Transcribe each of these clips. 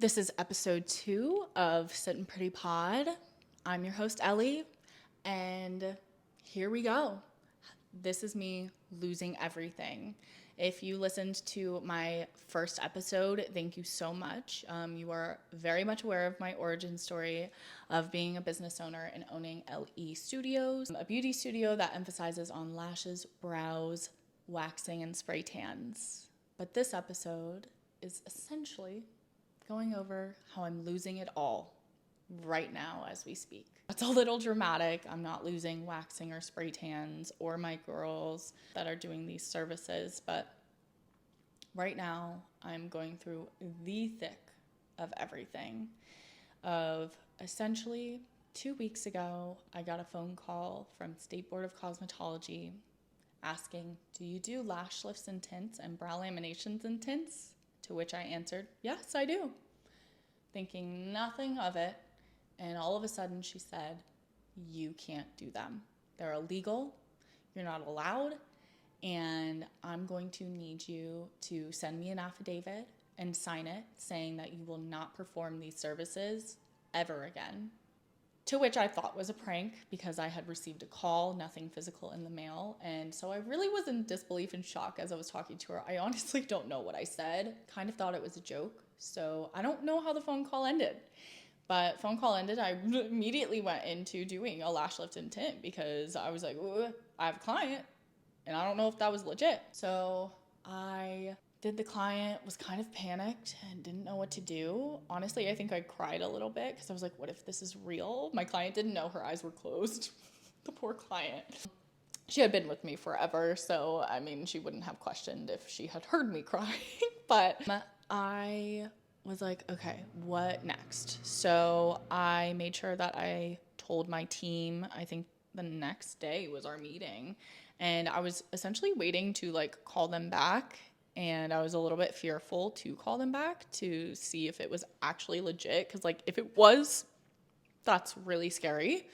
This is episode 2 of Sittin' Pretty Pod. I'm your host, Ellie, and here we go. This is me losing everything. If you listened to my first episode, thank you so much. You are very much aware of my origin story of being a business owner and owning LE Studios, a beauty studio that emphasizes on lashes, brows, waxing, and spray tans. But this episode is essentially going over how I'm losing it all right now as we speak. That's a little dramatic. I'm not losing waxing or spray tans or my girls that are doing these services, but right now I'm going through the thick of everything. Of essentially 2 weeks ago, I got a phone call from State Board of Cosmetology asking, do you do lash lifts and tints and brow laminations and tints? To which I answered, yes, I do, thinking nothing of it. And all of a sudden she said, you can't do them. They're illegal. You're not allowed. And I'm going to need you to send me an affidavit and sign it saying that you will not perform these services ever again. To which I thought was a prank because I had received a call, nothing physical in the mail. And so I really was in disbelief and shock as I was talking to her. I honestly don't know what I said. Kind of thought it was a joke. So I don't know how the phone call ended. But phone call ended, I immediately went into doing a lash lift and tint because I was like, I have a client and I don't know if that was legit. So I did the client, was kind of panicked and didn't know what to do. Honestly, I think I cried a little bit because I was like, what if this is real? My client didn't know, her eyes were closed. The poor client. She had been with me forever, so I mean, she wouldn't have questioned if she had heard me crying. But I was like, okay, what next? So I made sure that I told my team, I think the next day was our meeting, and I was essentially waiting to call them back. And I was a little bit fearful to call them back to see if it was actually legit. Because, if it was, that's really scary.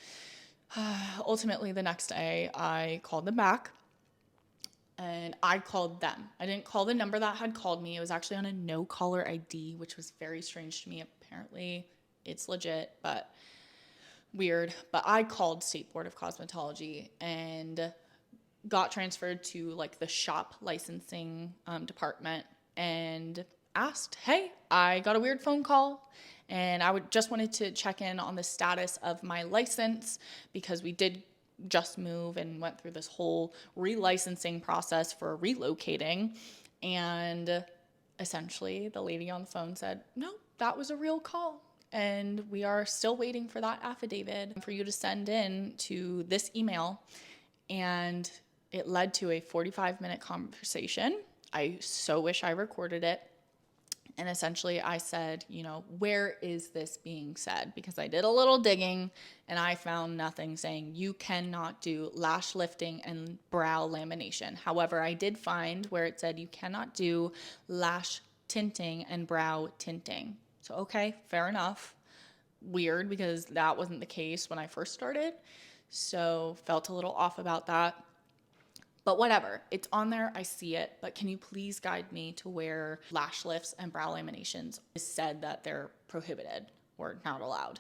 Ultimately, the next day, I called them back. And I called them. I didn't call the number that had called me. It was actually on a no-caller ID, which was very strange to me. Apparently, it's legit, but weird. But I called State Board of Cosmetology and got transferred to the shop licensing department and asked, hey, I got a weird phone call and I just wanted to check in on the status of my license because we did just move and went through this whole relicensing process for relocating. And essentially the lady on the phone said, no, that was a real call. And we are still waiting for that affidavit for you to send in to this email. And it led to a 45-minute conversation. I so wish I recorded it. And essentially I said, where is this being said? Because I did a little digging and I found nothing saying you cannot do lash lifting and brow lamination. However, I did find where it said you cannot do lash tinting and brow tinting. So, okay, fair enough. Weird because that wasn't the case when I first started. So felt a little off about that. But whatever, it's on there, I see it, but can you please guide me to where lash lifts and brow laminations is said that they're prohibited or not allowed?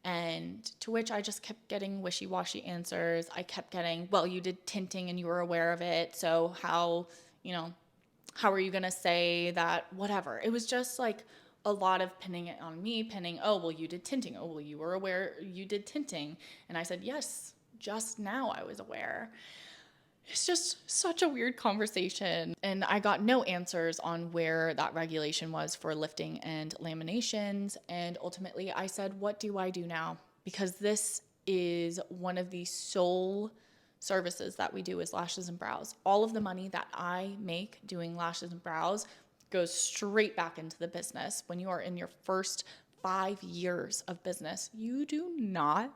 And to which I just kept getting wishy-washy answers. I kept getting, well, you did tinting and you were aware of it, so how are you gonna say that, whatever. It was just a lot of pinning it on me, oh, well, you did tinting. Oh, well, you were aware you did tinting. And I said, yes, just now I was aware. It's just such a weird conversation. And I got no answers on where that regulation was for lifting and laminations. And ultimately I said, what do I do now? Because this is one of the sole services that we do is lashes and brows. All of the money that I make doing lashes and brows goes straight back into the business. When you are in your first 5 years of business, you do not,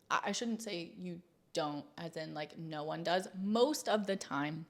I shouldn't say you don't, as in no one does. Most of the time,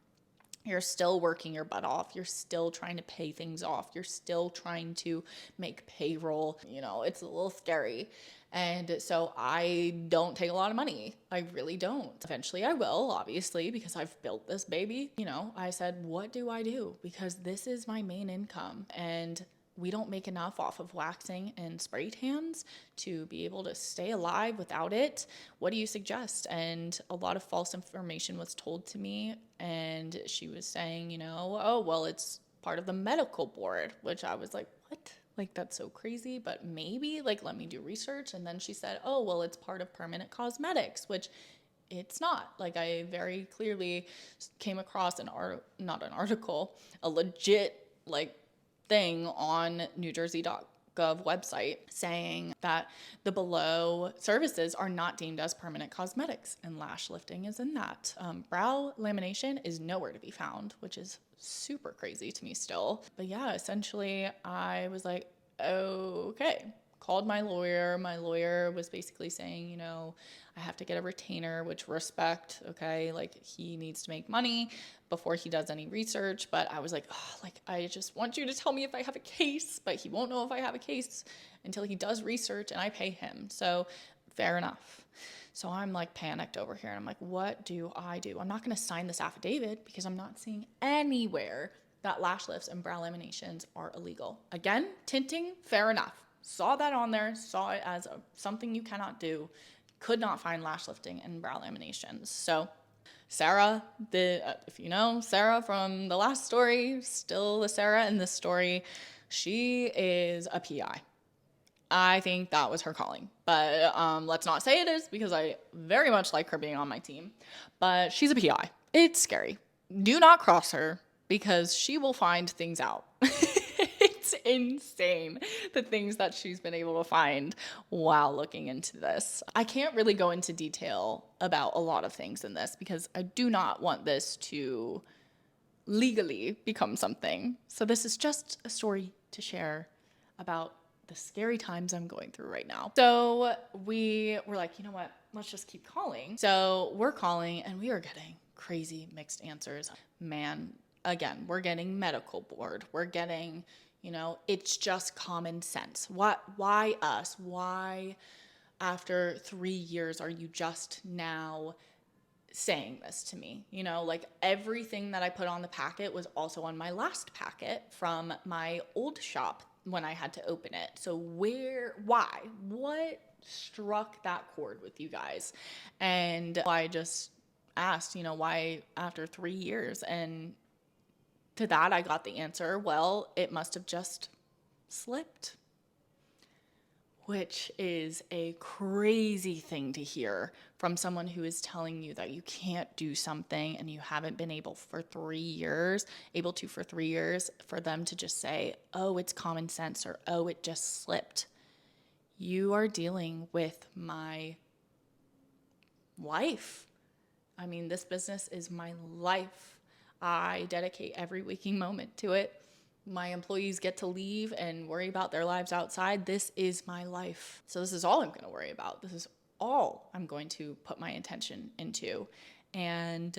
you're still working your butt off. You're still trying to pay things off. You're still trying to make payroll. It's a little scary. And so I don't take a lot of money. I really don't. Eventually I will, obviously, because I've built this baby. I said, what do I do? Because this is my main income. And we don't make enough off of waxing and spray tans to be able to stay alive without it. What do you suggest? And a lot of false information was told to me. And she was saying, you know, oh, well, it's part of the medical board, which I was like, what? Like, that's so crazy, but maybe, like, let me do research. And then she said, oh, well, it's part of permanent cosmetics, which it's not. Like, I very clearly came across not an article, a legit, like, thing on NewJersey.gov website saying that the below services are not deemed as permanent cosmetics, and lash lifting is in that. Brow lamination is nowhere to be found, which is super crazy to me still. But yeah, essentially I was like, okay. Called my lawyer. My lawyer was basically saying, you know, I have to get a retainer, which respect, okay? Like, he needs to make money before he does any research. But I was like, oh, like, I just want you to tell me if I have a case, but he won't know if I have a case until he does research and I pay him. So fair enough. So I'm like panicked over here and I'm like, what do I do? I'm not going to sign this affidavit because I'm not seeing anywhere that lash lifts and brow laminations are illegal. Again, tinting, fair enough. Saw that on there, saw it as something you cannot do, could not find lash lifting and brow laminations. So Sarah, if you know Sarah from the last story, still the Sarah in this story, she is a PI. I think that was her calling, but let's not say it is because I very much like her being on my team, but she's a PI. It's scary. Do not cross her because she will find things out. It's insane the things that she's been able to find while looking into this. I can't really go into detail about a lot of things in this because I do not want this to legally become something. So this is just a story to share about the scary times I'm going through right now. So we were like, you know what? Let's just keep calling. So we're calling and we are getting crazy mixed answers. Man, again, we're getting medical board. We're getting, you know, it's just common sense. Why us? Why after 3 years are you just now saying this to me? You know, like everything that I put on the packet was also on my last packet from my old shop when I had to open it. So why? What struck that chord with you guys? And I just asked, you know, why after 3 years? And to that, I got the answer, well, it must have just slipped. Which is a crazy thing to hear from someone who is telling you that you can't do something and you haven't been able for 3 years, for them to just say, oh, it's common sense, or oh, it just slipped. You are dealing with my life. I mean, this business is my life. I dedicate every waking moment to it. My employees get to leave and worry about their lives outside. This is my life. So this is all I'm going to worry about. This is all I'm going to put my attention into. And,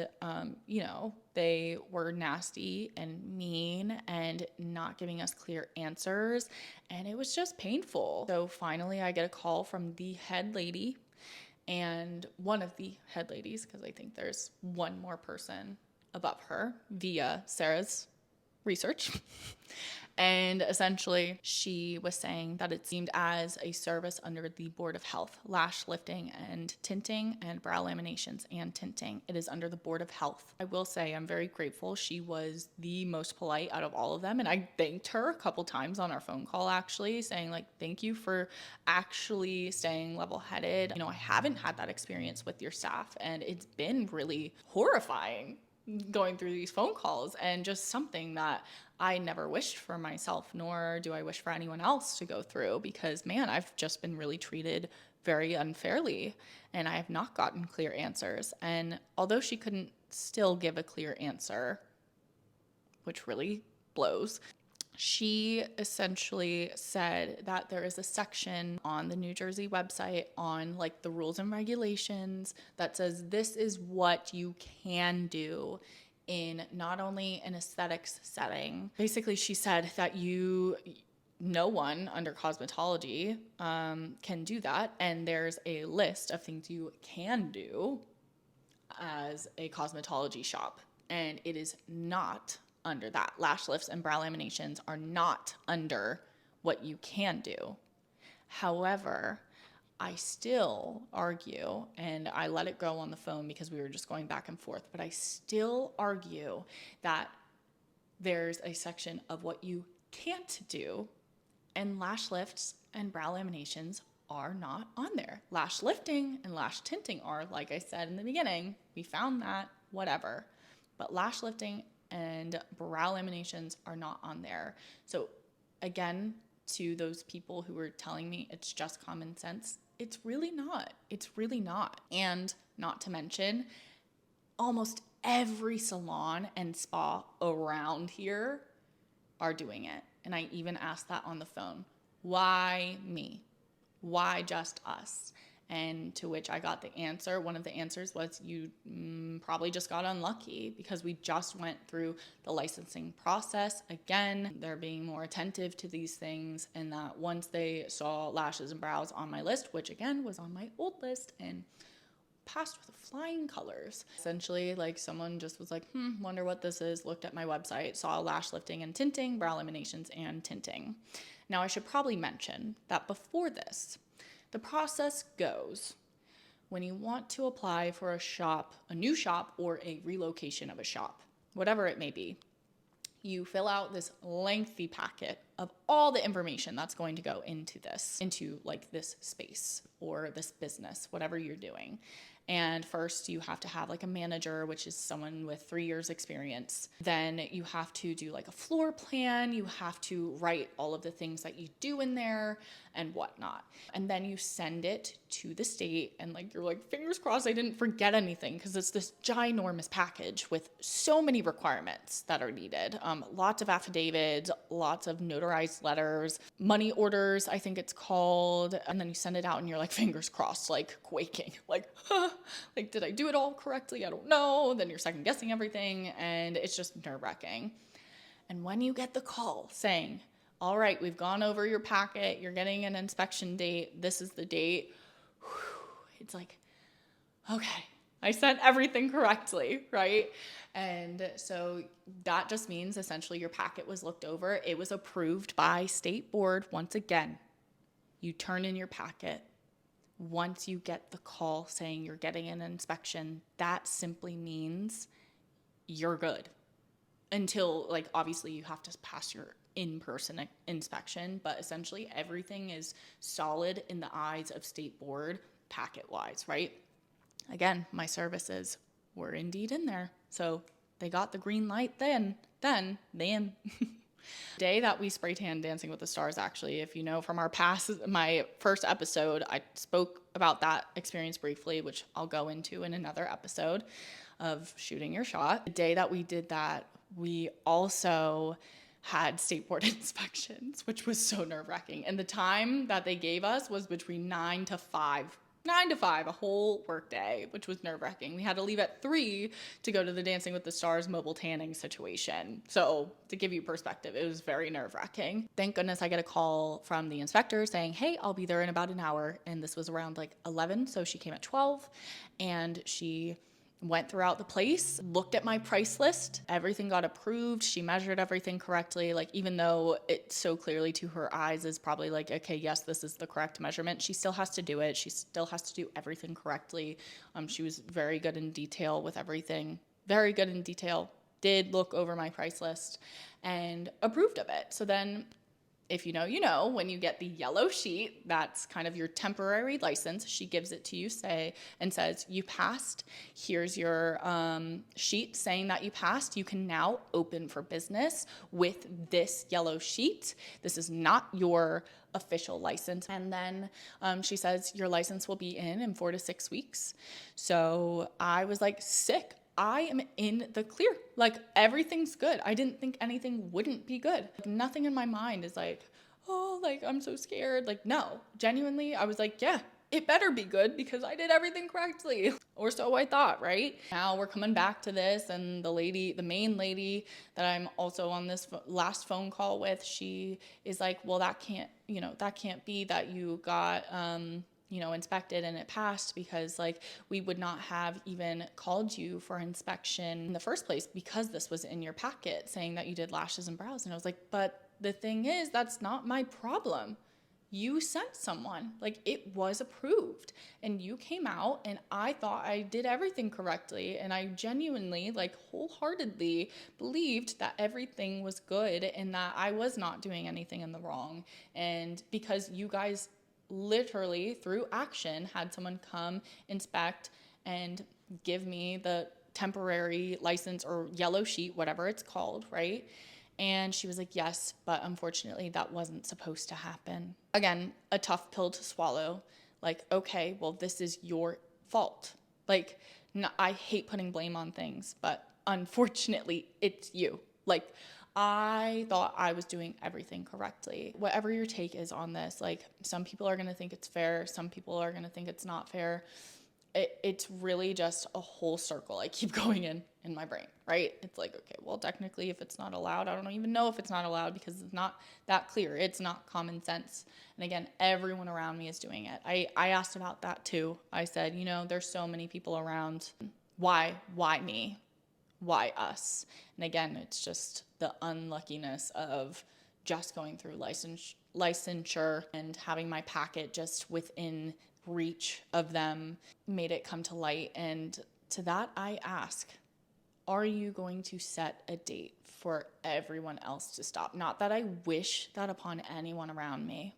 you know, they were nasty and mean and not giving us clear answers. And it was just painful. So finally, I get a call from the head lady and one of the head ladies, because I think there's one more person above her via Sarah's research. And essentially she was saying that it seemed as a service under the Board of Health, lash lifting and tinting and brow laminations and tinting. It is under the Board of Health. I will say I'm very grateful. She was the most polite out of all of them. And I thanked her a couple times on our phone call, actually saying like, thank you for actually staying level-headed. You know, I haven't had that experience with your staff and it's been really horrifying going through these phone calls, and just something that I never wished for myself, nor do I wish for anyone else to go through, because man, I've just been really treated very unfairly and I have not gotten clear answers. And although she couldn't still give a clear answer, which really blows, she essentially said that there is a section on the New Jersey website on like the rules and regulations that says this is what you can do in not only an aesthetics setting. Basically, she said that no one under cosmetology can do that. And there's a list of things you can do as a cosmetology shop. And it is not under that. Lash lifts and brow laminations are not under what you can do. However, I still argue, and I let it go on the phone because we were just going back and forth, but I still argue that there's a section of what you can't do, and lash lifts and brow laminations are not on there. Lash lifting and lash tinting are, like I said in the beginning, we found that, whatever. But lash lifting and brow laminations are not on there. So again, to those people who were telling me it's just common sense, it's really not. It's really not. And not to mention, almost every salon and spa around here are doing it. And I even asked that on the phone. Why me? Why just us? And to which I got the answer. One of the answers was you probably just got unlucky because we just went through the licensing process. Again, they're being more attentive to these things, and that once they saw lashes and brows on my list, which again was on my old list and passed with flying colors. Essentially, like someone just was like, wonder what this is, looked at my website, saw lash lifting and tinting, brow laminations and tinting. Now I should probably mention that before this, the process goes when you want to apply for a shop, a new shop, or a relocation of a shop, whatever it may be, you fill out this lengthy packet of all the information that's going to go into like this space or this business, whatever you're doing. And first you have to have like a manager, which is someone with 3 years experience. Then you have to do like a floor plan. You have to write all of the things that you do in there and whatnot. And then you send it to the state, and like you're like, fingers crossed I didn't forget anything, because it's this ginormous package with so many requirements that are needed. Lots of affidavits, lots of notarized letters, money orders, I think it's called. And then you send it out and you're like, fingers crossed, like quaking, like, like, did I do it all correctly? I don't know. Then you're second guessing everything, and it's just nerve-wracking. And when you get the call saying, all right, we've gone over your packet, you're getting an inspection date, this is the date, it's like, okay, I sent everything correctly, right? And so that just means essentially your packet was looked over. It was approved by state board. Once again, you turn in your packet. Once you get the call saying you're getting an inspection, that simply means you're good. Until, like, obviously you have to pass your in-person inspection, but essentially everything is solid in the eyes of state board packet-wise, right? Again, my services were indeed in there. So they got the green light then. Day that we spray tan Dancing with the Stars, actually, if you know from my first episode, I spoke about that experience briefly, which I'll go into in another episode of Shooting Your Shot. The day that we did that, we also had state board inspections, which was so nerve-wracking. And the time that they gave us was between 9 to 5, a whole work day, which was nerve-wracking. We had to leave at 3 to go to the Dancing with the Stars mobile tanning situation. So to give you perspective, it was very nerve-wracking. Thank goodness I get a call from the inspector saying, hey, I'll be there in about an hour. And this was around like 11. So she came at 12 and she went throughout the place, looked at my price list, everything got approved. She measured everything correctly. Like, even though it so clearly to her eyes is probably like, okay, yes, this is the correct measurement, she still has to do it. She still has to do everything correctly. She was very good in detail with everything, very good in detail, did look over my price list and approved of it. So then, if you know, you know, when you get the yellow sheet, that's kind of your temporary license. She gives it to you, and says, you passed. Here's your sheet saying that you passed. You can now open for business with this yellow sheet. This is not your official license. And then she says, your license will be in 4 to 6 weeks. So I was like, sick. I am in the clear. Like, everything's good. I didn't think anything wouldn't be good. Like, nothing in my mind is like, oh, like, I'm so scared. Like, no, genuinely, I was like, yeah, it better be good because I did everything correctly. Or so I thought, right? Now we're coming back to this, and the main lady that I'm also on this last phone call with, she is like, well, that can't be that you got, inspected and it passed, because like we would not have even called you for inspection in the first place because this was in your packet saying that you did lashes and brows. And I was like, but the thing is, that's not my problem. You sent someone, like it was approved, and you came out, and I thought I did everything correctly, and I genuinely, like wholeheartedly believed that everything was good and that I was not doing anything in the wrong. And because you guys literally through action had someone come inspect and give me the temporary license or yellow sheet, whatever it's called, right? And she was like, yes, but unfortunately that wasn't supposed to happen. Again, a tough pill to swallow. Like, okay, well, this is your fault. Like, no, I hate putting blame on things, but unfortunately it's you. Like, I thought I was doing everything correctly. Whatever your take is on this, like some people are going to think it's fair. Some people are going to think it's not fair. It's really just a whole circle I keep going in my brain, right? It's like, okay, well, technically, if it's not allowed, I don't even know if it's not allowed because it's not that clear. It's not common sense. And again, everyone around me is doing it. I asked about that too. I said, there's so many people around. Why me? Why us? And again, it's just the unluckiness of just going through licensure and having my packet just within reach of them made it come to light. And to that I ask, are you going to set a date for everyone else to stop? Not that I wish that upon anyone around me.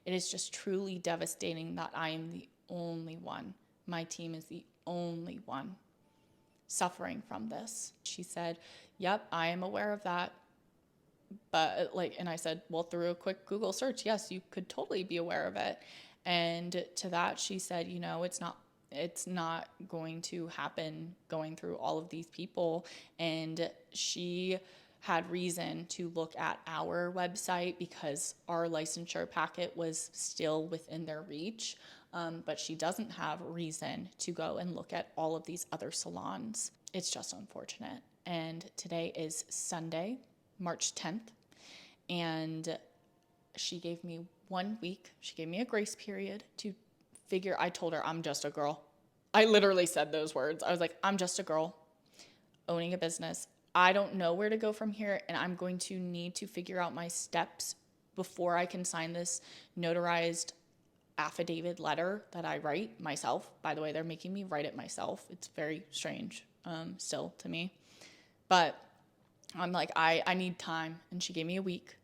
It is just truly devastating that I am the only one. My team is the only one suffering from this. She said, yep, I am aware of that. But and I said, well, through a quick Google search, yes, you could totally be aware of it. And to that, she said, it's not going to happen going through all of these people. And she had reason to look at our website because our licensure packet was still within their reach. But she doesn't have reason to go and look at all of these other salons. It's just unfortunate. And today is Sunday, March 10th. And she gave me 1 week. She gave me a grace period to figure. I told her, I'm just a girl. I literally said those words. I was like, I'm just a girl owning a business. I don't know where to go from here, and I'm going to need to figure out my steps before I can sign this notarized affidavit letter that I write myself. By the way, they're making me write it myself. It's very strange still to me. But I'm like, I need time. And she gave me a week,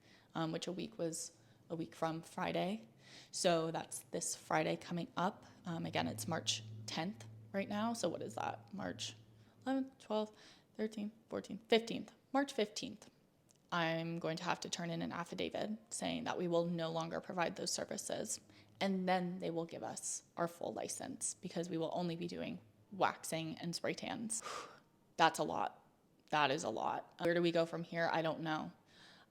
which a week was a week from Friday. So that's this Friday coming up. Again, it's March 10th right now. So what is that? March 11th, 12th, 13th, 14th, 15th. March 15th. I'm going to have to turn in an affidavit saying that we will no longer provide those services. And then they will give us our full license because we will only be doing waxing and spray tans. That's a lot. That is a lot. Where do we go from here? I don't know.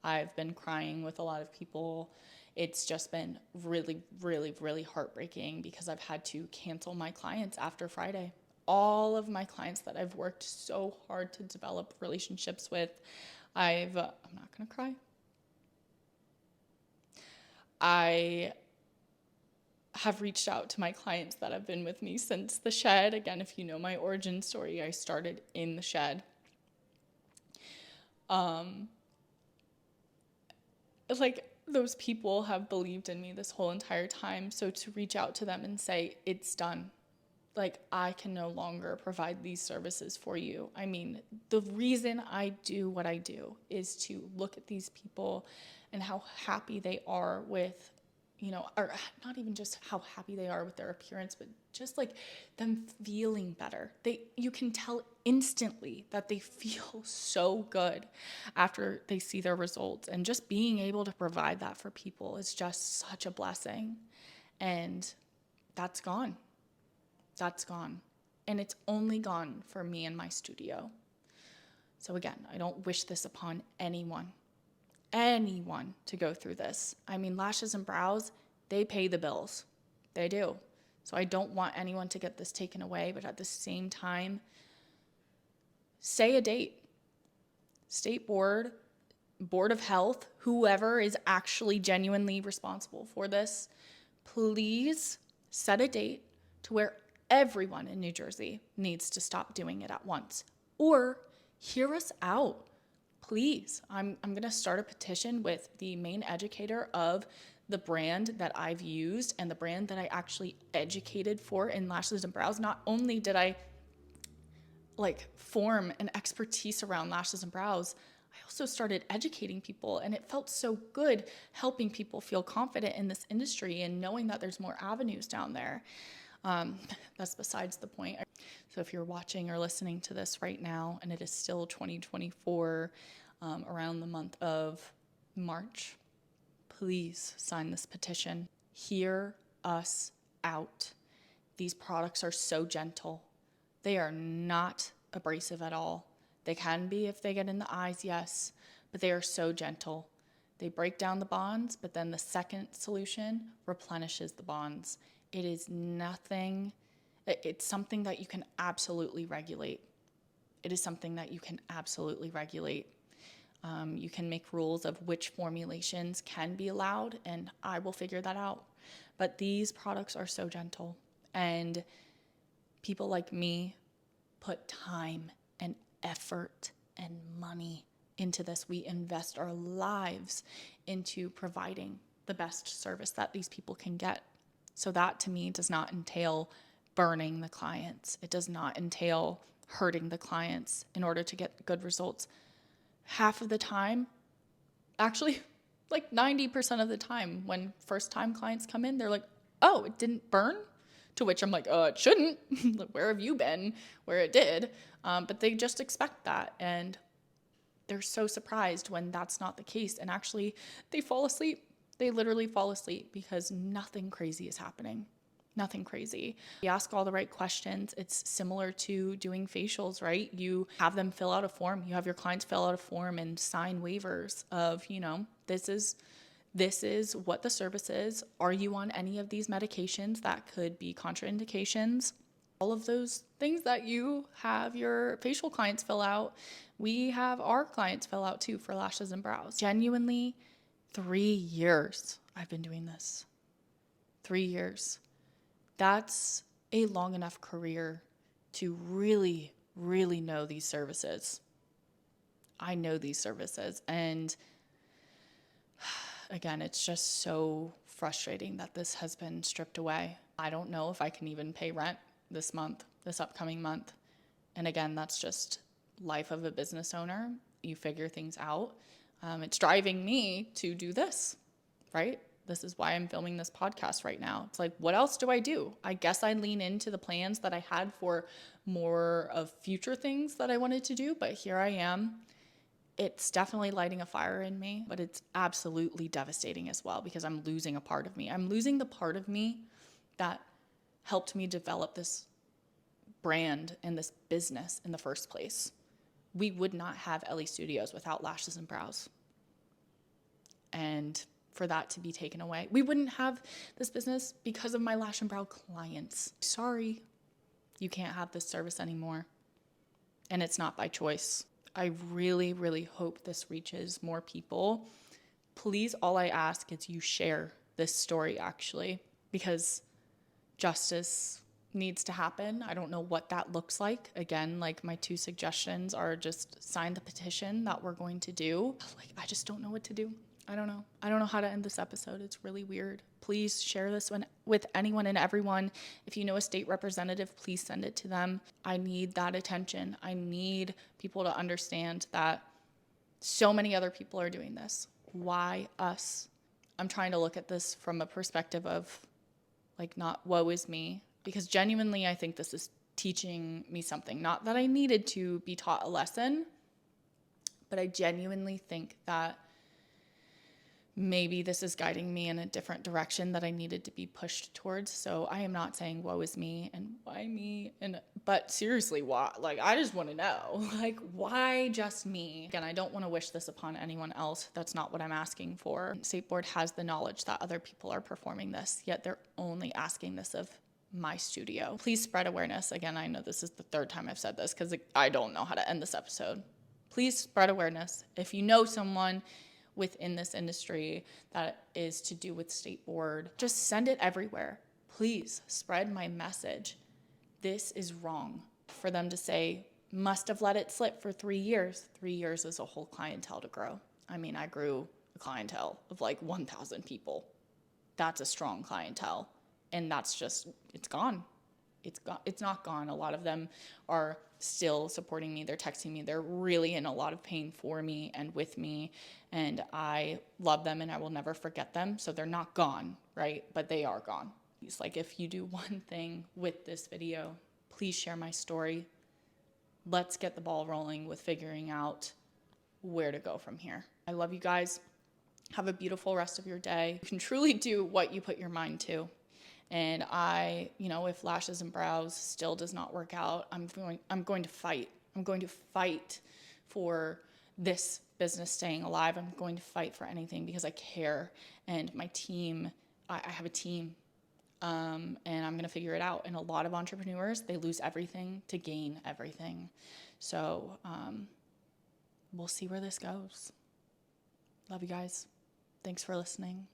I've been crying with a lot of people. It's just been really, really, really heartbreaking because I've had to cancel my clients after Friday. All of my clients that I've worked so hard to develop relationships with, I'm not going to cry. I have reached out to my clients that have been with me since the shed. Again, if you know my origin story, I started in the shed. Those people have believed in me this whole entire time. So to reach out to them and say, it's done. I can no longer provide these services for you. I mean, the reason I do what I do is to look at these people and how happy they are with, or not even just how happy they are with their appearance, but just them feeling better. You can tell instantly that they feel so good after they see their results, and just being able to provide that for people is just such a blessing. And that's gone. That's gone. And it's only gone for me and my studio. So again, I don't wish this upon anyone to go through this. I mean, lashes and brows, they pay the bills. They do. So I don't want anyone to get this taken away, but at the same time, say a date. State board of health, whoever is actually genuinely responsible for this, please set a date to where everyone in New Jersey needs to stop doing it at once. Or hear us out. please, I'm going to start a petition with the main educator of the brand that I've used and the brand that I actually educated for in Lashes and Brows. Not only did I form an expertise around lashes and brows, I also started educating people, and it felt so good helping people feel confident in this industry and knowing that there's more avenues down there. That's besides the point. So if you're watching or listening to this right now and it is still 2024, around the month of March, please sign this petition. Hear us out. These products are so gentle. They are not abrasive at all. They can be if they get in the eyes, yes, but they are so gentle. They break down the bonds, but then the second solution replenishes the bonds. It is nothing, it's something that you can absolutely regulate. It is something that you can absolutely regulate. You can make rules of which formulations can be allowed, and I will figure that out. But these products are so gentle, and people like me put time and effort and money into this. We invest our lives into providing the best service that these people can get. So that to me does not entail burning the clients. It does not entail hurting the clients in order to get good results. Half of the time, actually 90% of the time, when first time clients come in, they're like, oh, it didn't burn? To which I'm like, it shouldn't. Where have you been? Where it did. But they just expect that. And they're so surprised when that's not the case. And actually, they fall asleep. They literally fall asleep because nothing crazy is happening. Nothing crazy. You ask all the right questions. It's similar to doing facials, right? You have them fill out a form. You have your clients fill out a form and sign waivers of, this is what the service is. Are you on any of these medications that could be contraindications? All of those things that you have your facial clients fill out, we have our clients fill out too for lashes and brows. Genuinely, 3 years I've been doing this. 3 years. That's a long enough career to really, really know these services. I know these services, and again, it's just so frustrating that this has been stripped away. I don't know if I can even pay rent this upcoming month. And again, that's just life of a business owner. You figure things out. It's driving me to do this, right? This is why I'm filming this podcast right now. It's like, what else do I do? I guess I lean into the plans that I had for more of future things that I wanted to do, but here I am. It's definitely lighting a fire in me, but it's absolutely devastating as well because I'm losing a part of me. I'm losing the part of me that helped me develop this brand and this business in the first place. We would not have Ellie Studios without Lashes and Brows. And for that to be taken away, we wouldn't have this business because of my lash and brow clients. Sorry, you can't have this service anymore. And it's not by choice. I really, really hope this reaches more people. Please, all I ask is you share this story actually, because justice needs to happen. I don't know what that looks like. Again, my 2 suggestions are just sign the petition that we're going to do. I just don't know what to do. I don't know. I don't know how to end this episode. It's really weird. Please share this with anyone and everyone. If you know a state representative, please send it to them. I need that attention. I need people to understand that so many other people are doing this. Why us? I'm trying to look at this from a perspective of not woe is me, because genuinely I think this is teaching me something. Not that I needed to be taught a lesson, but I genuinely think that maybe this is guiding me in a different direction that I needed to be pushed towards. So I am not saying woe is me and why me, but seriously, why? I just want to know, why just me? Again, I don't want to wish this upon anyone else. That's not what I'm asking for. State Board has the knowledge that other people are performing this, yet they're only asking this of my studio. Please spread awareness. Again, I know this is the 3rd time I've said this because I don't know how to end this episode. Please spread awareness. If you know someone within this industry that is to do with State Board, just send it everywhere. Please spread my message. This is wrong. For them to say, must have let it slip for 3 years. 3 years is a whole clientele to grow. I mean, I grew a clientele of like 1,000 people. That's a strong clientele. And that's just, it's gone. It's gone. It's not gone. A lot of them are still supporting me. They're texting me. They're really in a lot of pain for me and with me. And I love them and I will never forget them. So they're not gone, right? But they are gone. It's like, if you do one thing with this video, please share my story. Let's get the ball rolling with figuring out where to go from here. I love you guys. Have a beautiful rest of your day. You can truly do what you put your mind to. And if lashes and brows still does not work out, I'm going to fight. I'm going to fight for this business staying alive. I'm going to fight for anything because I care. And my team, I have a team, and I'm going to figure it out. And a lot of entrepreneurs, they lose everything to gain everything. So we'll see where this goes. Love you guys. Thanks for listening.